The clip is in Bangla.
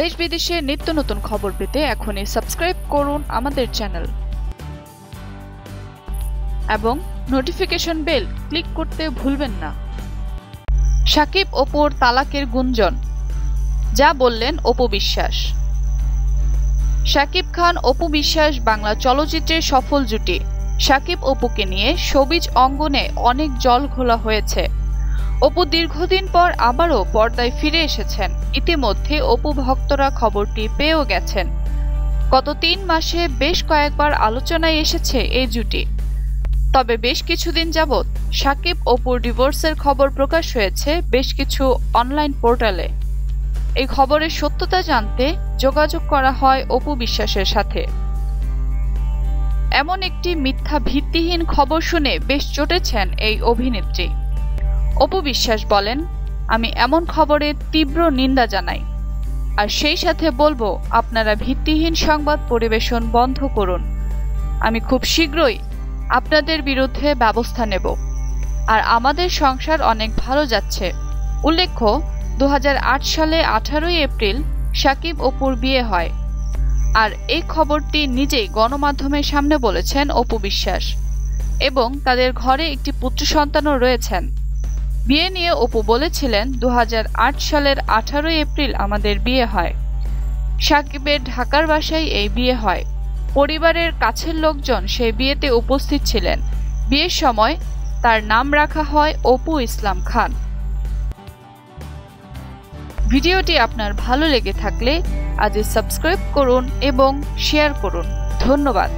দেশ বিদেশে নিত্য নতুন খবর পেতে এখনই সাবস্ক্রাইব করুন আমাদের চ্যানেল এবং নোটিফিকেশন বেল ক্লিক করতে ভুলবেন না। শাকিব অপুর তালাকের গুঞ্জন, যা বললেন অপু বিশ্বাস। শাকিব খান অপু বিশ্বাস বাংলা চলচ্চিত্রের সফল জুটি। শাকিব অপুকে নিয়ে শোবিজ অঙ্গনে অনেক জল ঘোলা হয়েছে। অপু দীর্ঘদিন পর আবারও পর্দায় ফিরে এসেছেন। ইতিমধ্যে অপু ভক্তরা খবরটি পেয়েও গেছেন। গত ৩ মাসে বেশ কয়েকবার আলোচনায় এসেছে এই জুটি। তবে বেশ কিছুদিন যাবৎ শাকিব অপুর ডিভোর্সের খবর প্রকাশ হয়েছে বেশ কিছু অনলাইন পোর্টালে। এই খবরের সত্যতা জানতে যোগাযোগ করা হয় অপু বিশ্বাসের সাথে। এমন একটি মিথ্যা ভিত্তিহীন খবর শুনে বেশ চটেছেন এই অভিনেত্রী। অপু বিশ্বাস বলেন, আমি এমন খবরের তীব্র নিন্দা জানাই, আর সেই সাথে বলবো আপনারা ভিত্তিহীন সংবাদ পরিবেশন বন্ধ করুন। আমি খুব শীঘ্রই আপনাদের বিরুদ্ধে ব্যবস্থা নেব। আর আমাদের সংসার অনেক ভালো যাচ্ছে। উল্লেখ্য, 2008 সালে 18 এপ্রিল শাকিব অপুর বিয়ে হয়। আর এই খবরটি নিজেই গণমাধ্যমের সামনে বলেছেন অপু বিশ্বাস, এবং তাদের ঘরে একটি পুত্র সন্তানও রয়েছেন। বিয়ে নিয়ে অপু বলেছিলেন, 2008 সালের 18 এপ্রিল আমাদের বিয়ে হয়। শাকিবের ঢাকার বাসায় এই বিয়ে হয়। পরিবারের কাছের লোকজন সেই বিয়েতে উপস্থিত ছিলেন। বিয়ের সময় তার নাম রাখা হয় অপু ইসলাম খান। ভিডিওটি আপনার ভালো লেগে থাকলে আজই সাবস্ক্রাইব করুন এবং শেয়ার করুন। ধন্যবাদ।